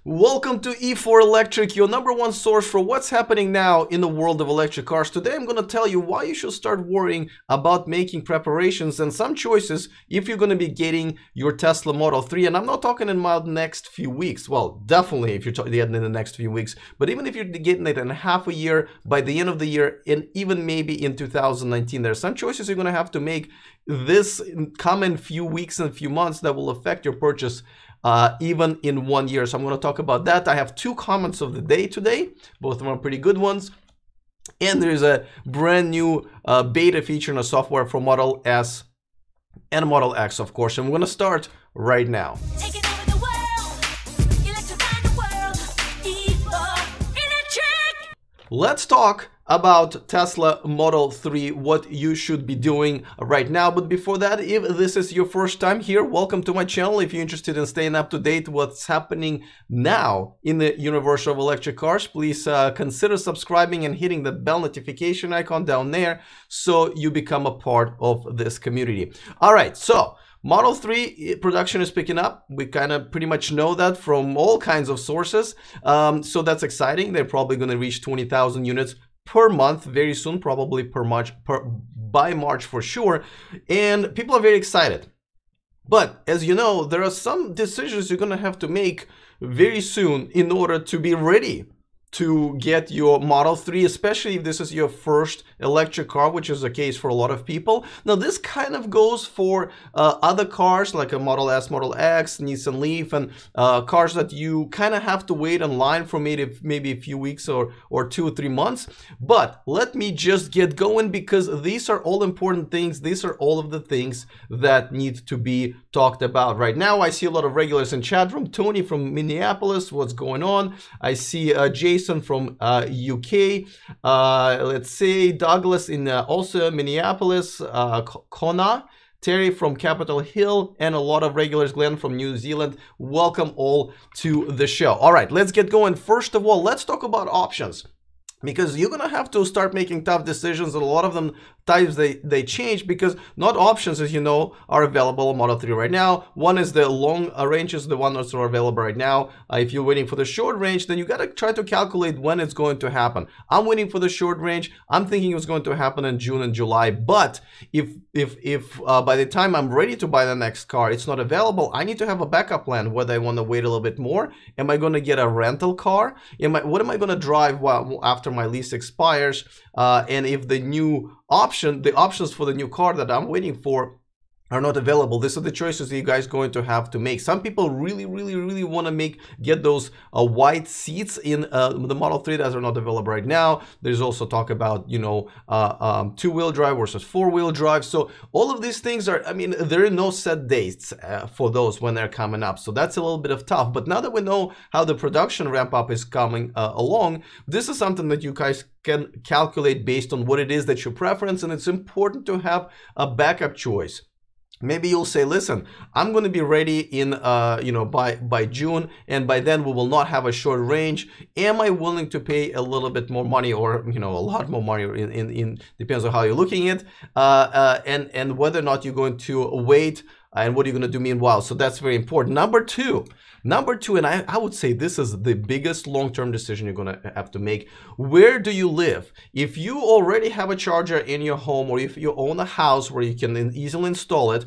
Welcome to E4 Electric, your number one source for what's happening now in the world of electric cars. Today I'm going to tell you why you should start worrying about making preparations and some choices if you're going to be getting your Tesla Model 3. And I'm not talking in the next few weeks. Well, definitely if you're getting it in the next few weeks. But even if you're getting it in half a year, by the end of the year, and even maybe in 2019, there are some choices you're going to have to make this coming few weeks and few months that will affect your purchase even in 1 year. So I'm going to talk about that. I have two comments of the day today. Both of them are pretty good ones. And there's a brand new beta feature in the software for Model S and Model X, of course. And we're going to start right now. Let's talk about Tesla Model 3, what you should be doing right now. But before that, if this is your first time here, welcome to my channel. If you're interested in staying up to date what's happening now in the universe of electric cars, please consider subscribing and hitting the bell notification icon down there so you become a part of this community. All right, so Model 3 production is picking up. We kind of pretty much know that from all kinds of sources. So that's exciting. They're probably going to reach 20,000 units per month very soon, probably by March for sure. And people are very excited. But as you know, there are some decisions you're going to have to make very soon in order to be ready to get your Model 3, especially if this is your first electric car, which is the case for a lot of people. Now, this kind of goes for other cars like a Model S, Model X, Nissan Leaf, and cars that you kind of have to wait in line for maybe a few weeks or 2 or 3 months. But let me just get going, because these are all important things. These are all of the things that need to be talked about right now. I see a lot of regulars in chat room. Tony from Minneapolis, what's going on? I see Jason from UK, let's say Douglas in also Minneapolis, Kona, Terry from Capitol Hill, and a lot of regulars, Glenn from New Zealand. Welcome all to the show. All right, let's get going. First of all, let's talk about options, because you're gonna have to start making tough decisions, and a lot of them times they change, because not options, as you know, are available on Model 3 right now. One is the long ranges, the one that's available right now. If you're waiting for the short range, then you gotta try to calculate when it's going to happen. I'm waiting for the short range. I'm thinking it's going to happen in June and July. But if by the time I'm ready to buy the next car, it's not available, I need to have a backup plan. Whether I want to wait a little bit more, am I going to get a rental car? What am I going to drive after my lease expires? And if the new the options for the new car that I'm waiting for are not available, these are the choices that you guys are going to have to make. Some people really want to get those white seats in the Model 3 that are not available right now. There's also talk about, you know, two-wheel drive versus four-wheel drive. So all of these things are, I mean, there are no set dates for those when they're coming up. So that's a little bit of tough. But now that we know how the production ramp up is coming along, this is something that you guys can calculate based on what it is that's your preference. And it's important to have a backup choice. Maybe you'll say, listen, I'm going to be ready in, by June, and by then we will not have a short range. Am I willing to pay a little bit more money, or, you know, a lot more money, depends on how you're looking at, and whether or not you're going to wait, and what are you going to do meanwhile? So that's very important. Number two, and I would say this is the biggest long-term decision you're going to have to make. Where do you live? If you already have a charger in your home, or if you own a house where you can easily install it,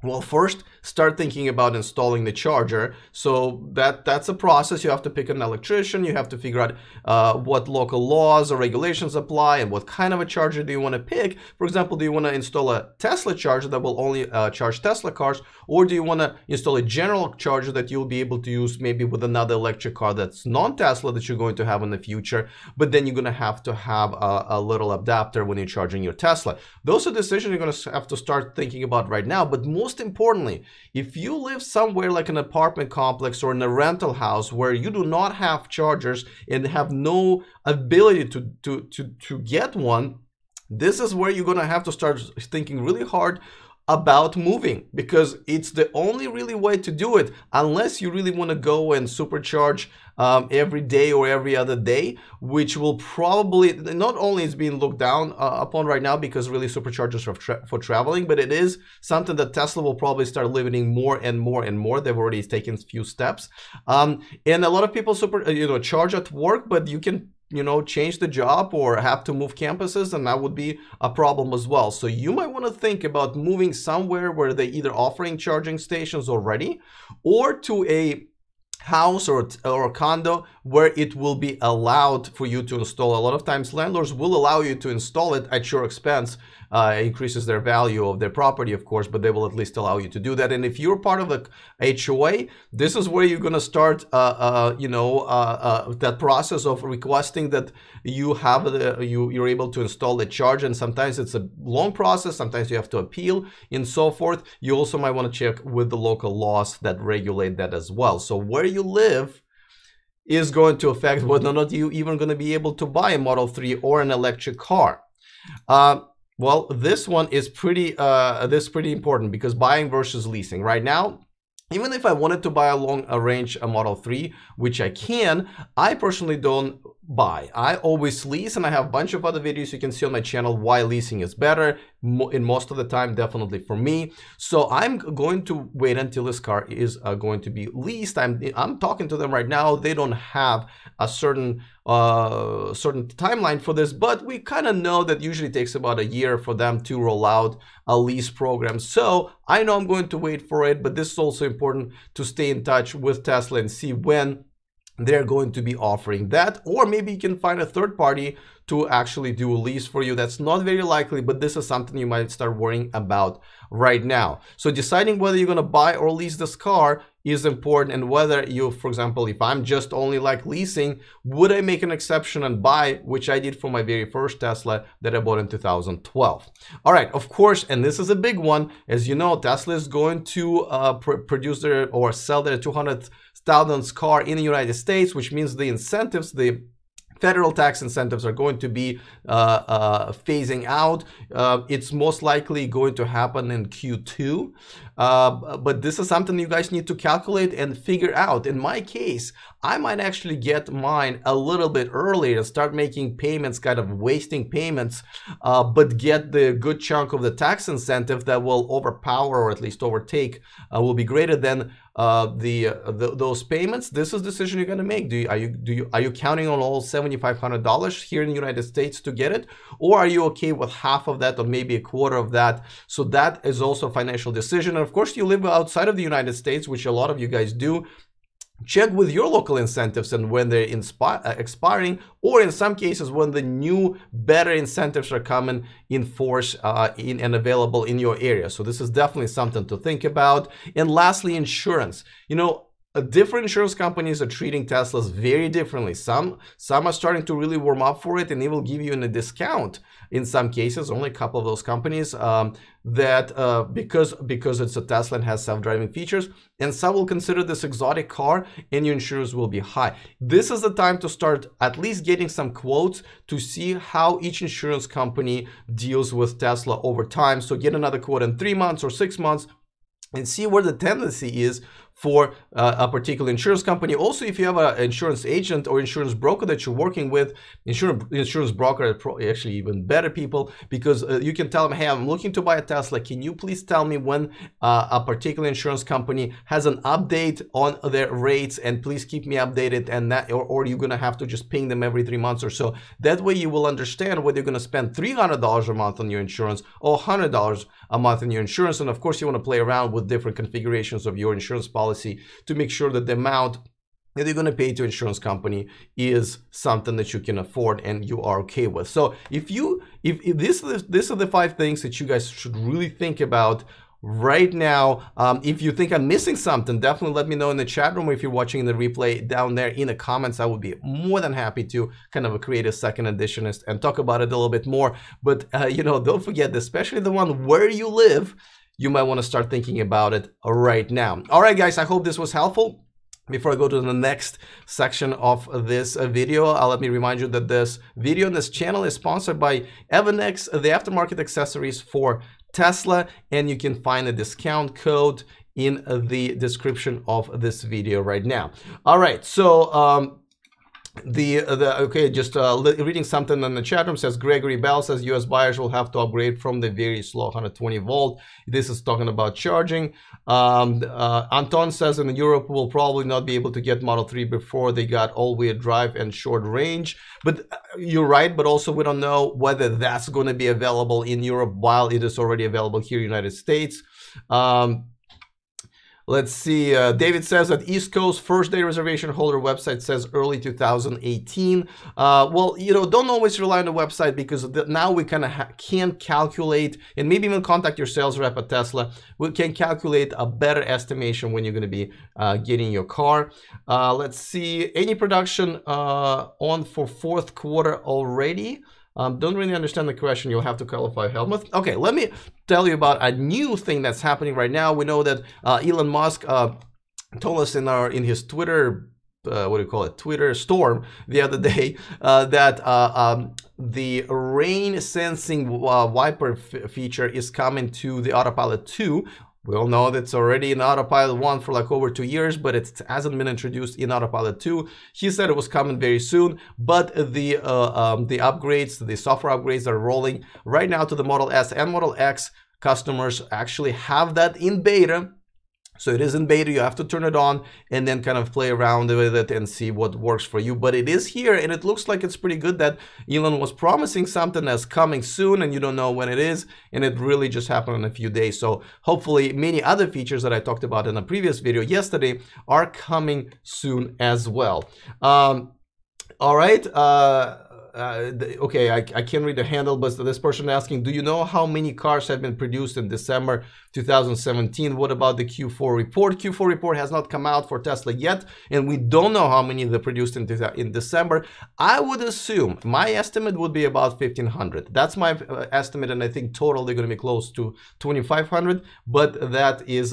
well, first start thinking about installing the charger. So that's a process. You have to pick an electrician. You have to figure out what local laws or regulations apply, and what kind of a charger do you want to pick. For example, do you want to install a Tesla charger that will only charge Tesla cars, or do you want to install a general charger that you'll be able to use maybe with another electric car that's non-Tesla that you're going to have in the future, but then you're going to have a little adapter when you're charging your Tesla. Those are decisions you're going to have to start thinking about right now. But most importantly, if you live somewhere like an apartment complex or in a rental house where you do not have chargers and have no ability to get one, this is where you're going to have to start thinking really hard about moving, because it's the only really way to do it, unless you really want to go and supercharge every day or every other day, which will probably, not only is being looked down upon right now because really superchargers are for traveling, but it is something that Tesla will probably start limiting more and more and more. They've already taken a few steps, and a lot of people charge at work, but you can change the job or have to move campuses, and that would be a problem as well. So you might want to think about moving somewhere where they're either offering charging stations already, or to a house or a condo where it will be allowed for you to install. A lot of times landlords will allow you to install it at your expense. Increases their value of their property, of course, but they will at least allow you to do that. And if you're part of the HOA, this is where you're going to start that process of requesting that you have you're able to install the charge. And sometimes it's a long process, sometimes you have to appeal and so forth. You also might want to check with the local laws that regulate that as well. So where you live is going to affect whether or not you even going to be able to buy a Model 3 or an electric car. Well, this one is pretty important, because buying versus leasing right now, even if I wanted to buy a long-range Model 3, which I can, I personally don't buy. I always lease, and I have a bunch of other videos you can see on my channel why leasing is better in most of the time, definitely for me. So I'm going to wait until this car is going to be leased. I'm talking to them right now. They don't have a certain timeline for this, but we kind of know that usually takes about a year for them to roll out a lease program. So I know I'm going to wait for it, but this is also important to stay in touch with Tesla and see when they're going to be offering that. Or maybe you can find a third party to actually do a lease for you. That's not very likely, but this is something you might start worrying about right now. So deciding whether you're going to buy or lease this car is important, and whether you, for example, if I'm just only like leasing, would I make an exception and buy, which I did for my very first Tesla that I bought in 2012. All right, of course, and this is a big one. As you know, Tesla is going to produce their or sell their 200,000th car in the United States, which means the incentives, the federal tax incentives, are going to be phasing out. It's most likely going to happen in Q2. But this is something you guys need to calculate and figure out. In my case, I might actually get mine a little bit earlier and start making payments, kind of wasting payments, but get the good chunk of the tax incentive that will overpower, or at least overtake, will be greater than those payments. This is the decision you're going to make. Are you counting on all $7,500 here in the United States to get it, or are you okay with half of that or maybe a quarter of that? So that is also a financial decision. And of course, you live outside of the United States, which a lot of you guys do. Check with your local incentives and when they're expiring, or in some cases when the new better incentives are coming in force and available in your area. So this is definitely something to think about. And lastly, insurance. Different insurance companies are treating Teslas very differently. Some are starting to really warm up for it, and they will give you a discount in some cases. Only a couple of those companies that because it's a Tesla and has self-driving features, and some will consider this exotic car, and your insurance will be high. This is the time to start at least getting some quotes to see how each insurance company deals with Tesla over time. So get another quote in 3 months or 6 months and see where the tendency is for a particular insurance company. Also, if you have an insurance agent or insurance broker that you're working with, insurance broker are actually even better people, because you can tell them, hey, I'm looking to buy a Tesla. Can you please tell me when a particular insurance company has an update on their rates, and please keep me updated, and that, or you're gonna have to just ping them every 3 months or so. That way you will understand whether you're gonna spend $300 a month on your insurance or $100 a month on your insurance. And of course, you want to play around with different configurations of your insurance policy to make sure that the amount that you're going to pay to insurance company is something that you can afford and you are okay with. So if these are the 5 things that you guys should really think about right now. If you think I'm missing something, definitely let me know in the chat room, or if you're watching the replay down there in the comments. I would be more than happy to kind of create a second edition and talk about it a little bit more. But don't forget, especially the one where you live, you might want to start thinking about it right now. All right, guys, I hope this was helpful. Before I go to the next section of this video, let me remind you that this video and this channel is sponsored by Evernex, the aftermarket accessories for Tesla, and you can find a discount code in the description of this video right now. All right, so okay, just reading something in the chat room. Says Gregory Bell says US buyers will have to upgrade from the very slow 120 volt. This is talking about charging. Anton says in Europe will probably not be able to get Model 3 before they got all-wheel drive and short range. But you're right, but also we don't know whether that's going to be available in Europe while it is already available here in the United States. Let's see, David says that East Coast first day reservation holder website says early 2018. Well, you know, don't always rely on the website, because now we kind of can calculate, and maybe even contact your sales rep at Tesla. We can calculate a better estimation when you're going to be getting your car. Let's see, any production on for fourth quarter already? Don't really understand the question. You'll have to qualify Helmut. Okay, let me tell you about a new thing that's happening right now. We know that Elon Musk told us in his Twitter, what do you call it, Twitter storm the other day, that the rain sensing wiper feature is coming to the Autopilot 2. We all know that's already in Autopilot 1 for like over 2 years, but it hasn't been introduced in Autopilot 2. He said it was coming very soon, but the upgrades, the software upgrades are rolling right now to the Model S and Model X. Customers actually have that in beta. So it is in beta, you have to turn it on and then kind of play around with it and see what works for you. But it is here, and it looks like it's pretty good. That Elon was promising something that's coming soon, and you don't know when it is, and it really just happened in a few days. So hopefully many other features that I talked about in a previous video yesterday are coming soon as well. All right. Okay, I can't read the handle, but this person asking, do you know how many cars have been produced in December 2017? What about the Q4 report? Q4 report has not come out for Tesla yet, and we don't know how many they produced in December. I would assume, my estimate would be about 1,500. That's my estimate, and I think total they're going to be close to 2,500, but that is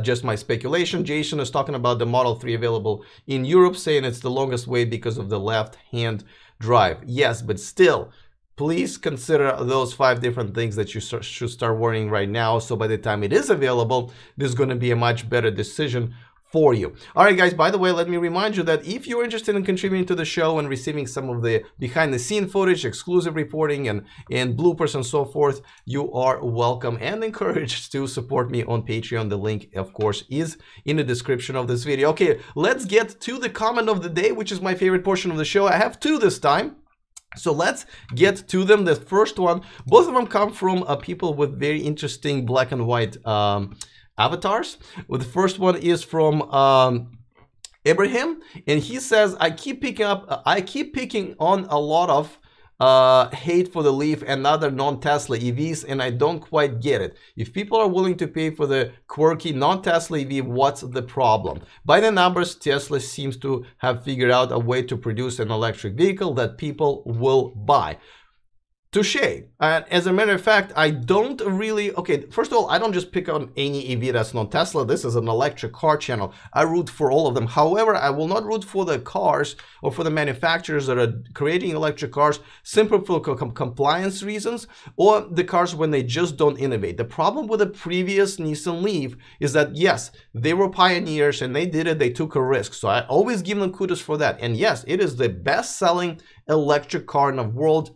just my speculation. Jason is talking about the Model 3 available in Europe, saying it's the longest wait because of the left-hand drive. Yes, but still, please consider those 5 different things that you should start worrying right now. So by the time it is available, this is going to be a much better decision for you. All right, guys, by the way, let me remind you that if you're interested in contributing to the show and receiving some of the behind the scene footage, exclusive reporting and bloopers and so forth, you are welcome and encouraged to support me on Patreon. The link, of course, is in the description of this video. Okay, let's get to the comment of the day, which is my favorite portion of the show. I have 2 this time. So let's get to them. The first one, both of them come from people with very interesting black and white avatars. Well, the first one is from Ibrahim, and he says, I keep picking on a lot of hate for the Leaf and other non-Tesla EVs, and I don't quite get it. If people are willing to pay for the quirky non-Tesla EV, what's the problem? By the numbers, Tesla seems to have figured out a way to produce an electric vehicle that people will buy. Touche. And as a matter of fact, I don't really, okay, first of all, I don't just pick on any EV that's not Tesla. This is an electric car channel. I root for all of them. However, I will not root for the cars or for the manufacturers that are creating electric cars simply for compliance reasons, or the cars when they just don't innovate. The problem with the previous Nissan Leaf is that, yes, they were pioneers and they did it, they took a risk. So I always give them kudos for that. And yes, it is the best selling electric car in the world.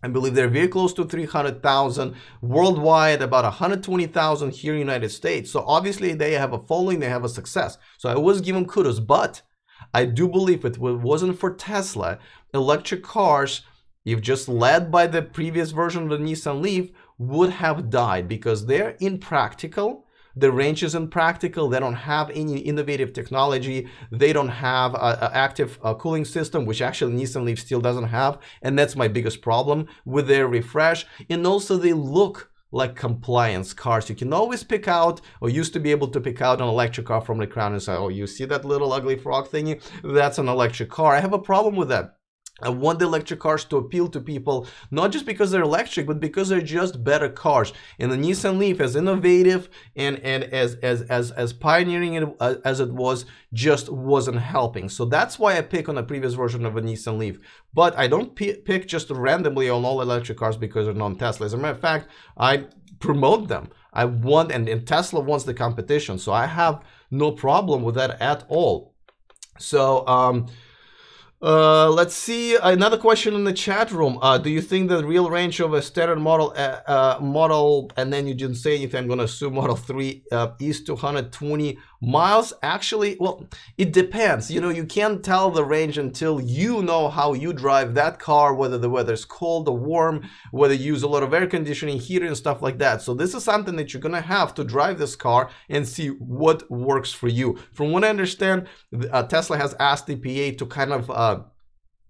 I believe they're very close to 300,000 worldwide, about 120,000 here in the United States. So obviously they have a following, they have a success. So I always give them kudos, but I do believe if it wasn't for Tesla, electric cars, if just led by the previous version of the Nissan Leaf, would have died because they're impractical. The range is impractical. They don't have any innovative technology. They don't have an active cooling system, which actually Nissan Leaf still doesn't have. And that's my biggest problem with their refresh. And also they look like compliance cars. You can always pick out, or used to be able to pick out an electric car from the crowd and say, oh, you see that little ugly frog thingy? That's an electric car. I have a problem with that. I want the electric cars to appeal to people, not just because they're electric, but because they're just better cars. And the Nissan Leaf, as innovative and as pioneering as it was, just wasn't helping. So that's why I pick on a previous version of a Nissan Leaf. But I don't pick just randomly on all electric cars because they're non-Tesla. As a matter of fact, I promote them. I want, and Tesla wants the competition. So I have no problem with that at all. So, let's see, another question in the chat room. Do you think the real range of a standard model, and then you didn't say anything, I'm going to assume Model 3 is 220 miles? Actually, well, it depends. You know, you can't tell the range until you know how you drive that car, whether the weather's cold or warm, whether you use a lot of air conditioning, heater and stuff like that. So this is something that you're going to have to drive this car and see what works for you. From what I understand, Tesla has asked the EPA to kind of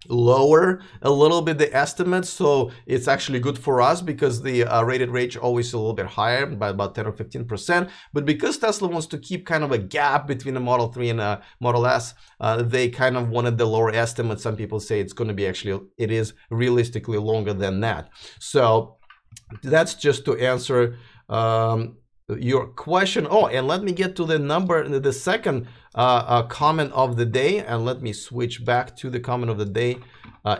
lower a little bit the estimates, so it's actually good for us because the rated range always a little bit higher by about 10 or 15%. But because Tesla wants to keep kind of a gap between the Model 3 and a Model S, they kind of wanted the lower estimate. Some people say it's going to be it is realistically longer than that. So that's just to answer your question. Oh, and let me get to the second comment of the day, and let me switch back to the comment of the day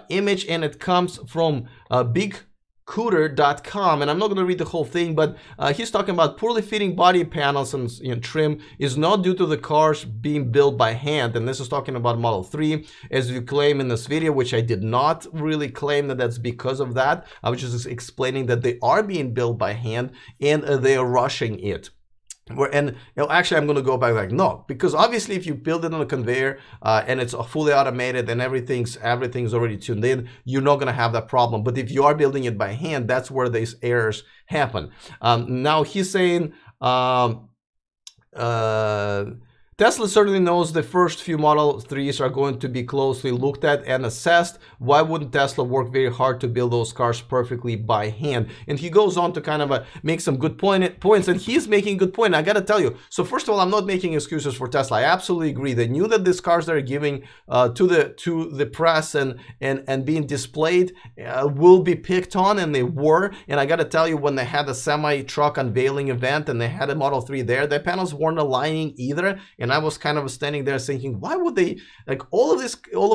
image, and it comes from bigcooter.com, and I'm not going to read the whole thing, but he's talking about poorly fitting body panels and trim is not due to the cars being built by hand, and this is talking about Model 3, as you claim in this video, which I did not really claim that that's because of that. I was just explaining that they are being built by hand and they are rushing it. And actually, I'm going to go back like, no, because obviously if you build it on a conveyor and it's fully automated and everything's already tuned in, you're not going to have that problem. But if you are building it by hand, that's where these errors happen. Now he's saying Tesla certainly knows the first few Model 3s are going to be closely looked at and assessed. Why wouldn't Tesla work very hard to build those cars perfectly by hand? And he goes on to kind of make some good points, and he's making a good point. I got to tell you, so first of all, I'm not making excuses for Tesla. I absolutely agree. They knew that these cars they're giving to the press and being displayed will be picked on, and they were. And I got to tell you, when they had the semi-truck unveiling event and they had a Model 3 there, their panels weren't aligning either. And I was kind of standing there thinking, why would they, like, all of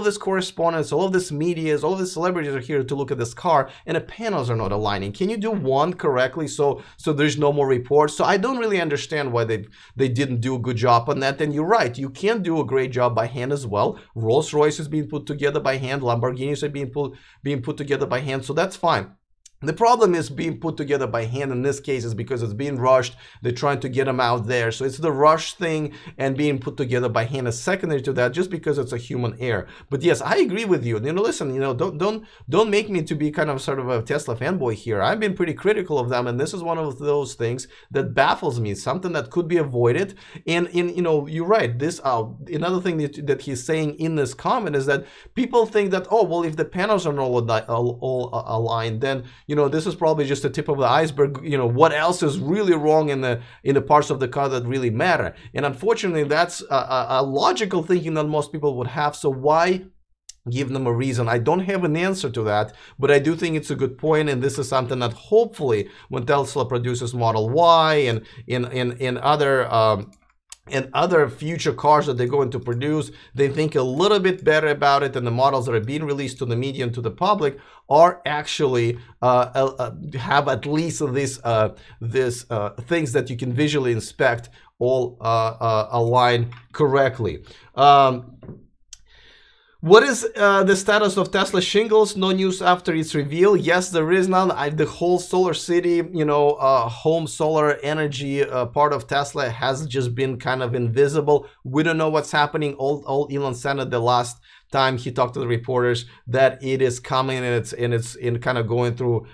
this correspondence, all of this media, all of the celebrities are here to look at this car, and the panels are not aligning. Can you do one correctly so there's no more reports? So I don't really understand why they didn't do a good job on that. And you're right, you can do a great job by hand as well. Rolls-Royce is being put together by hand, Lamborghinis are being put together by hand, so that's fine. The problem is being put together by hand in this case is because it's being rushed. They're trying to get them out there. So it's the rush thing, and being put together by hand is secondary to that, just because it's a human error. But yes, I agree with you. You know, listen, you know, don't make me to be kind of sort of a Tesla fanboy here. I've been pretty critical of them, and this is one of those things that baffles me, something that could be avoided. And you know, you're right. This another thing that he's saying in this comment is that people think that, oh, well, if the panels are not all aligned, then, you know, this is probably just the tip of the iceberg. You know, what else is really wrong in the parts of the car that really matter? And unfortunately, that's a logical thinking that most people would have. So why give them a reason? I don't have an answer to that, but I do think it's a good point, and this is something that hopefully when Tesla produces Model Y and in other future cars that they're going to produce, they think a little bit better about it, and the models that are being released to the media and to the public are actually have at least this things that you can visually inspect all align correctly. What is the status of Tesla shingles? No news after its reveal. Yes, there is none. The whole Solar City, you know, home solar energy part of Tesla has just been kind of invisible. We don't know what's happening. All Elon said the last time he talked to the reporters that it is coming, and it's kind of going through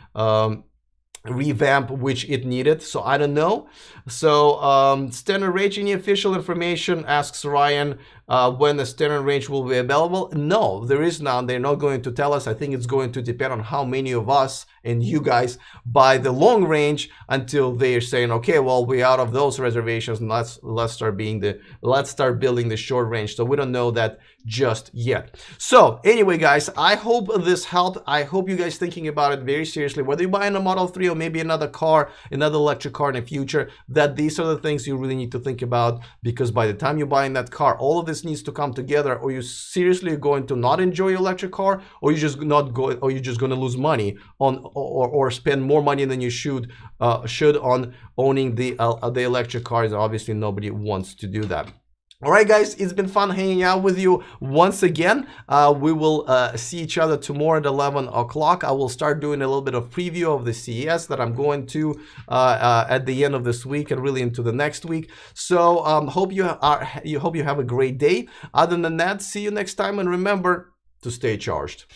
revamp which it needed. So I don't know. So standard range, any official information, asks Ryan. when the standard range will be available? No, there is none. They're not going to tell us. I think it's going to depend on how many of us and you guys buy the long range until they're saying, okay, well, we're out of those reservations, and let's start building the short range. So we don't know that just yet. So anyway, guys, I hope this helped. I hope you guys thinking about it very seriously, whether you're buying a Model 3 or maybe another car, another electric car in the future, that these are the things you really need to think about, because by the time you're buying that car, all of this needs to come together, or you seriously going to not enjoy your electric car, or you're just going to lose money on or spend more money than you should on owning the electric cars. Obviously nobody wants to do that. All right, guys, it's been fun hanging out with you once again. We will see each other tomorrow at 11 o'clock. I will start doing a little bit of preview of the CES that I'm going to at the end of this week and really into the next week. So hope you have a great day. Other than that, see you next time, and remember to stay charged.